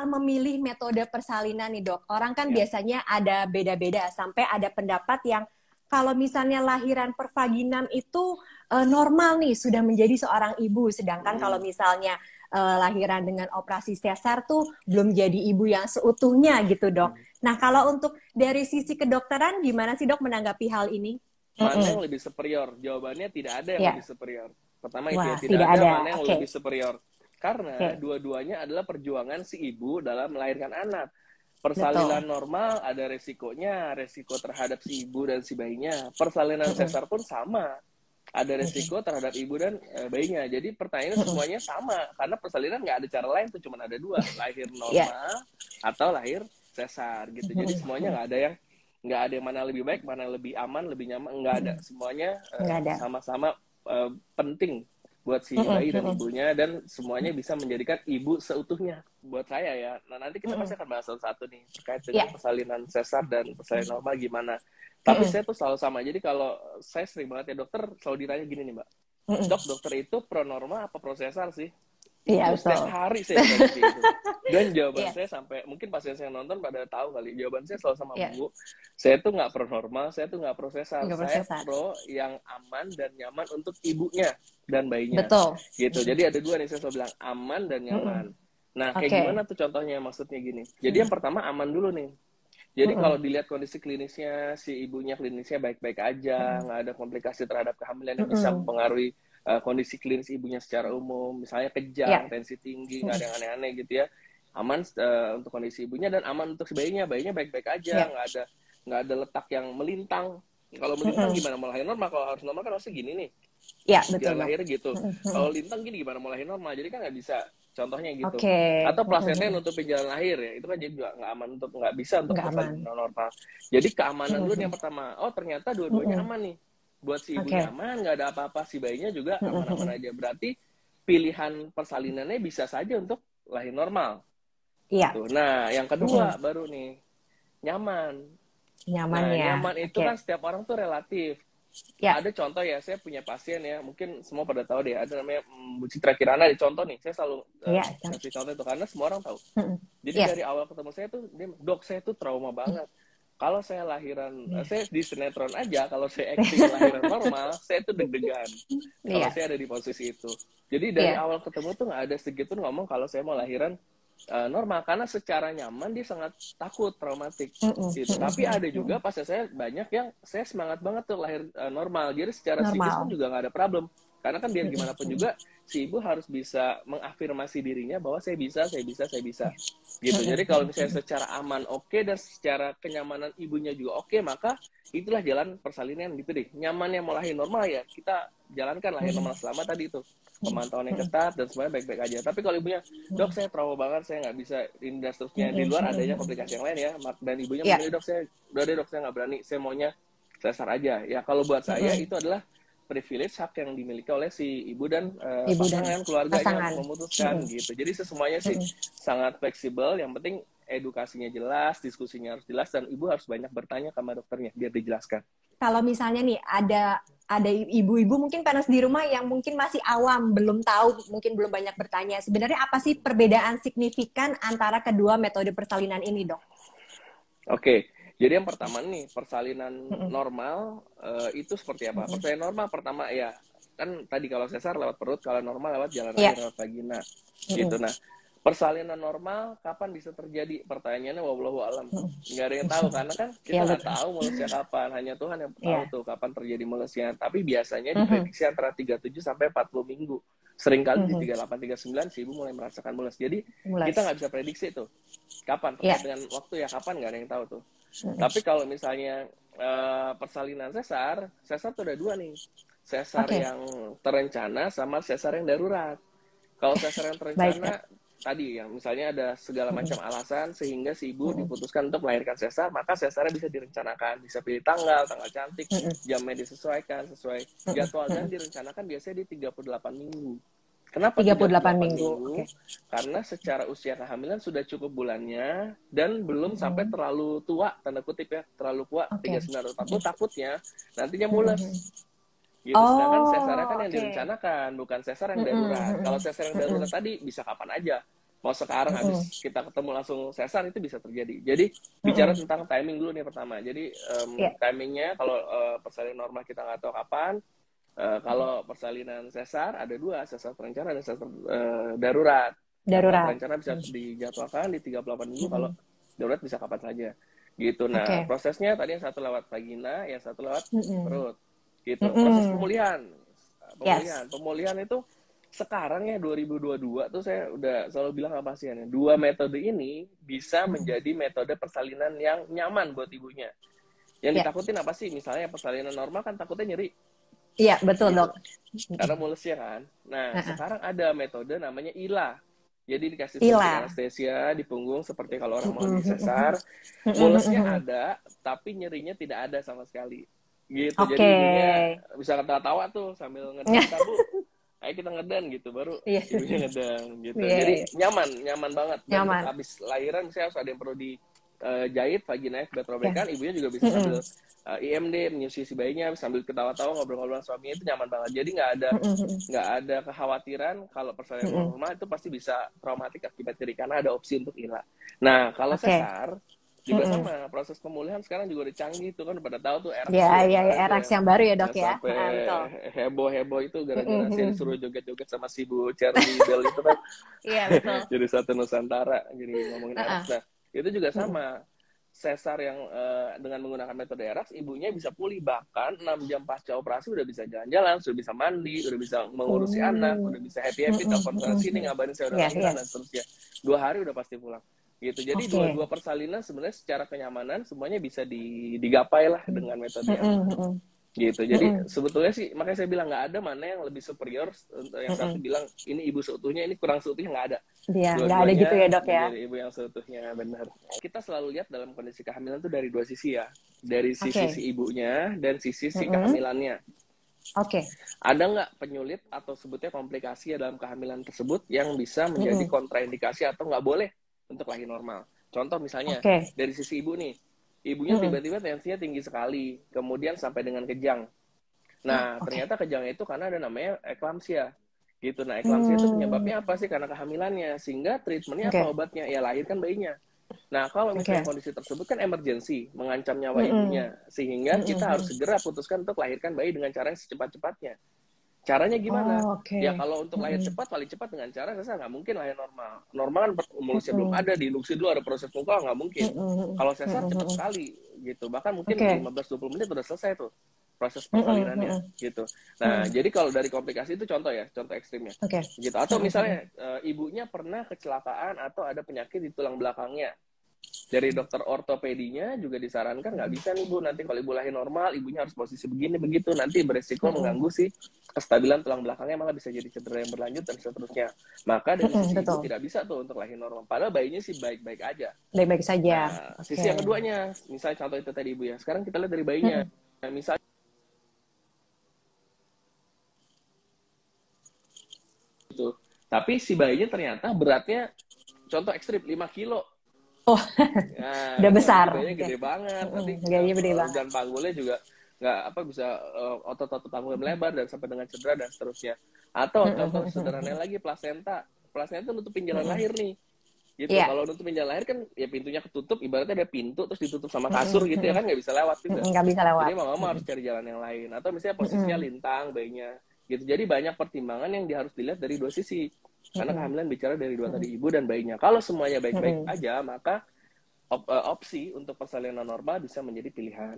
memilih metode persalinan nih dok, orang kan Ya. biasanya ada beda-beda sampai ada pendapat yang kalau misalnya lahiran pervaginan itu normal nih sudah menjadi seorang ibu, sedangkan kalau misalnya lahiran dengan operasi sesar tuh belum jadi ibu yang seutuhnya gitu dok. Nah kalau untuk dari sisi kedokteran gimana sih dok menanggapi hal ini? Mana yang lebih superior? Jawabannya tidak ada yang Ya. lebih superior. Pertama itu Wah, ya, tidak tidak ada ada. mana yang Oke. lebih superior. Karena Oke. dua-duanya adalah perjuangan si ibu dalam melahirkan anak. Betul. Persalinan normal ada resikonya, resiko terhadap si ibu dan si bayinya. Persalinan sesar pun sama, ada resiko terhadap ibu dan bayinya. Jadi pertanyaannya semuanya sama, karena persalinan nggak ada cara lain tuh, cuma ada dua, lahir Ya. normal atau lahir sesar gitu. Jadi semuanya nggak ada yang mana lebih baik, mana lebih aman, lebih nyaman, nggak ada. Semuanya Nggak ada. sama-sama penting buat si bayi dan ibunya, dan semuanya bisa menjadikan ibu seutuhnya buat saya ya. Nah nanti kita pasti akan bahas satu-satu nih terkait dengan persalinan sesar dan persalinan normal gimana. Tapi saya tuh selalu sama. Jadi kalau saya sering banget ya dokter selalu ditanya gini nih mbak, dokter itu pro normal apa pro sesar sih? Iya, Itu setiap betul. hari saya ditanya gitu. Dan jawaban saya sampai mungkin pasien yang nonton pada tahu kali, jawaban saya selalu sama bu, saya tuh nggak pro normal, saya tuh nggak pro sesar, saya pro yang aman dan nyaman untuk ibunya dan bayinya. Betul. Gitu. Jadi ada dua nih saya selalu bilang, aman dan nyaman. Nah kayak gimana tuh contohnya, maksudnya gini. Jadi yang pertama aman dulu nih. Jadi kalau dilihat kondisi klinisnya, si ibunya klinisnya baik-baik aja, nggak ada komplikasi terhadap kehamilan yang bisa mempengaruhi kondisi klinis ibunya secara umum, misalnya kejang, tensi tinggi, nggak ada yang aneh-aneh gitu ya, aman untuk kondisi ibunya dan aman untuk si bayinya baik-baik aja, nggak ada letak yang melintang. Kalau melintang gimana mau lahir normal? Kalau harus normal kan harusnya gini nih, betul. lahir gitu. Kalau lintang gini gimana mau lahir normal? Jadi kan nggak bisa. Contohnya gitu. Atau plasenta nutupin jalan lahir ya, itu kan jadi juga nggak aman, untuk nggak bisa untuk persalinan normal. Jadi keamanan dulu yang pertama. Oh ternyata dua-duanya aman nih. Buat si ibunya aman, nggak ada apa-apa, si bayinya juga aman-aman aja. Berarti pilihan persalinannya bisa saja untuk lahir normal. Gitu. Nah yang kedua baru nih nyaman. Nyaman itu kan setiap orang tuh relatif. Ada contoh ya, saya punya pasien ya, mungkin semua pada tahu deh, ada namanya Bu Citra Kirana, di contoh nih, saya selalu kasih contoh itu karena semua orang tahu. Jadi dari awal ketemu saya tuh, dok saya tuh trauma banget. Kalau saya lahiran, saya di sinetron aja, kalau saya acting lahiran normal, saya tuh deg-degan. Kalau saya ada di posisi itu. Jadi dari awal ketemu tuh nggak ada sedikit pun ngomong kalau saya mau lahiran normal, karena secara nyaman dia sangat takut, traumatik gitu. Tapi ada juga pasien saya banyak yang saya semangat banget tuh lahir normal, jadi secara psikis pun juga nggak ada problem, karena kan biar gimana pun juga si ibu harus bisa mengafirmasi dirinya bahwa saya bisa gitu. Jadi kalau misalnya secara aman oke, dan secara kenyamanan ibunya juga oke, maka itulah jalan persalinan gitu deh. Nyamannya mau lahir normal ya kita jalankan lahir normal selama tadi itu pemantauan yang ketat dan semuanya baik-baik aja. Tapi kalau ibunya, dok saya trauma banget, saya nggak bisa ini dan seterusnya, di luar adanya komplikasi yang lain ya, dan ibunya memilih, dok saya udah deh dok, saya nggak berani, saya maunya sesar aja. Ya kalau buat saya itu adalah privilege, hak yang dimiliki oleh si ibu dan pasangan, keluarganya untuk memutuskan gitu. Jadi semuanya sih sangat fleksibel, yang penting edukasinya jelas, diskusinya harus jelas, dan ibu harus banyak bertanya sama dokternya biar dijelaskan. Kalau misalnya nih ada ibu-ibu mungkin panas di rumah yang mungkin masih awam, belum tahu, mungkin belum banyak bertanya. Sebenarnya apa sih perbedaan signifikan antara kedua metode persalinan ini, dok? Oke, jadi yang pertama nih, persalinan normal itu seperti apa? Persalinan normal pertama ya, kan tadi kalau sesar lewat perut, kalau normal lewat jalan lahir, lewat vagina. Gitu. Nah, persalinan normal kapan bisa terjadi? Pertanyaannya wallahu alam. Nggak ada yang tahu, karena kan kita nggak tahu mulusnya kapan. Hanya Tuhan yang tahu tuh kapan terjadi mulusnya. Tapi biasanya diprediksi antara 37 sampai 40 minggu. Seringkali di 38, 39 si ibu mulai merasakan mulus. Jadi kita nggak bisa prediksi tuh kapan. Terkait dengan waktu ya kapan, nggak ada yang tahu tuh. Tapi kalau misalnya persalinan sesar tuh ada dua nih. Sesar yang terencana sama sesar yang darurat. Kalau sesar yang terencana tadi yang misalnya ada segala macam alasan sehingga si ibu diputuskan untuk melahirkan sesar, maka sesarnya bisa direncanakan, bisa pilih tanggal cantik, jamnya disesuaikan sesuai jadwal, dan direncanakan biasanya di 38 minggu. Kenapa 38 minggu? Karena secara usia kehamilan sudah cukup bulannya dan belum sampai terlalu tua, tanda kutip ya, terlalu tua, 39 atau 40, takutnya nantinya mules. Gitu. Sedangkan sesarnya kan yang direncanakan, bukan sesar yang darurat. Kalau sesar yang darurat tadi bisa kapan aja. mau sekarang habis kita ketemu langsung sesar itu bisa terjadi. Jadi bicara tentang timing dulu nih pertama. Jadi timingnya kalau persalinan normal kita nggak tahu kapan. Kalau persalinan sesar ada dua, sesar terencana dan sesar darurat. Terencana bisa dijadwalkan di 38 minggu, kalau darurat bisa kapan saja. Gitu. Nah, prosesnya tadi yang satu lewat vagina, yang satu lewat perut. Gitu. Proses pemulihan itu sekarang ya 2022 tuh saya udah selalu bilang sama pasiennya, dua metode ini bisa menjadi metode persalinan yang nyaman buat ibunya. Yang ditakutin apa sih? Misalnya persalinan normal kan takutnya nyeri. Iya, betul gitu. Dok. Karena mulusnya kan. Nah, sekarang ada metode namanya ILA. Jadi dikasih anestesia di punggung seperti kalau orang mau sesar. Mulusnya ada, tapi nyerinya tidak ada sama sekali. Gitu. Jadi ibunya bisa ketawa-tawa tuh sambil ngedan, Bu. Ayo kita ngedan gitu, baru ibunya ngedan gitu. Jadi nyaman banget. Dan habis lahiran misalnya harus ada yang perlu dijahit vaginanya, betrobekan, ibunya juga bisa sambil IMD menyusui si bayinya sambil ketawa-tawa ngobrol-ngobrol sama suaminya, itu nyaman banget. Jadi nggak ada kekhawatiran kalau persalinan normal itu pasti bisa traumatik akibat nyeri, karena ada opsi untuk ILA. Nah, kalau sesar juga sama, proses pemulihan sekarang juga udah canggih tuh kan, pada tahu tuh RX. RX yang baru ya dok ya. Heboh itu gara-gara saya disuruh joget-joget sama si Bu Cherry Bell itu kan. Iya betul. Jadi satu Nusantara jadi ngomongin RX. Nah, itu juga sama. Sesar yang dengan menggunakan metode RX, ibunya bisa pulih, bahkan 6 jam pasca operasi udah bisa jalan-jalan, sudah bisa mandi, udah bisa mengurusi anak, udah bisa happy telepon sana sini ngabarin saya udah lahiran dan seterusnya. 2 hari udah pasti pulang. Gitu. Jadi dua persalinan sebenarnya secara kenyamanan semuanya bisa digapai lah dengan metode yang gitu. Jadi sebetulnya sih makanya saya bilang nggak ada mana yang lebih superior. Yang satu bilang ini ibu seutuhnya, ini kurang seutuhnya, nggak ada. Iya, nggak ada gitu ya dok ya. Ibu yang seutuhnya, benar. Kita selalu lihat dalam kondisi kehamilan itu dari dua sisi ya, dari sisi si ibunya dan sisi si kehamilannya. Ada nggak penyulit atau sebutnya komplikasi dalam kehamilan tersebut yang bisa menjadi kontraindikasi atau nggak boleh untuk lahir normal? Contoh misalnya dari sisi ibu nih. Ibunya tiba-tiba tensinya tinggi sekali, kemudian sampai dengan kejang. Nah, ternyata kejangnya itu karena ada namanya eklamsia. Gitu. Nah, eklamsia itu penyebabnya apa sih? Karena kehamilannya. Sehingga treatmentnya apa obatnya? Ya lahirkan bayinya. Nah, kalau misalnya kondisi tersebut kan emergency, mengancam nyawa ibunya. Sehingga kita harus segera putuskan untuk lahirkan bayi dengan cara yang secepat-cepatnya. Caranya gimana? Ya kalau untuk lahir cepat, paling cepat dengan cara saya nggak mungkin lahir normal. Normal kan mulusnya belum ada, diinduksi dulu ada proses muka, nggak mungkin. Kalau sesar cepat sekali gitu, bahkan mungkin 15-20 menit udah selesai tuh proses persalinannya gitu. Nah, jadi kalau dari komplikasi itu contoh ya, contoh ekstrimnya. Gitu. Atau misalnya ibunya pernah kecelakaan atau ada penyakit di tulang belakangnya. Dari dokter ortopedinya juga disarankan nggak bisa nih Bu, nanti kalau ibu lahir normal ibunya harus posisi begini begitu, nanti beresiko mengganggu sih kestabilan tulang belakangnya, malah bisa jadi cedera yang berlanjut dan seterusnya. Maka dari sisi ibu tidak bisa tuh untuk lahir normal, padahal bayinya sih baik-baik aja, baik-baik saja. Nah, sisi yang keduanya, misalnya contoh itu tadi Ibu ya, sekarang kita lihat dari bayinya. Nah, misalnya itu, tapi si bayinya ternyata beratnya contoh ekstrim 5 kilo. Nah, udah besar. Bayinya gede banget. Nanti gede banget. Dan panggulnya juga nggak bisa otot-otot panggulnya melebar dan sampai dengan cedera dan seterusnya. Atau contoh sederhananya lagi plasenta. Plasenta itu nutupin jalan lahir nih. Gitu. Kalau nutupin jalan lahir kan ya pintunya ketutup, ibaratnya ada pintu terus ditutup sama kasur gitu ya kan, nggak bisa lewat juga. Nggak bisa lewat. Jadi mau harus cari jalan yang lain. Atau misalnya posisinya lintang bayinya. Gitu. Jadi banyak pertimbangan yang harus dilihat dari dua sisi. Karena kehamilan bicara dari dua tadi, ibu dan bayinya. Kalau semuanya baik-baik aja, maka opsi untuk persalinan normal bisa menjadi pilihan.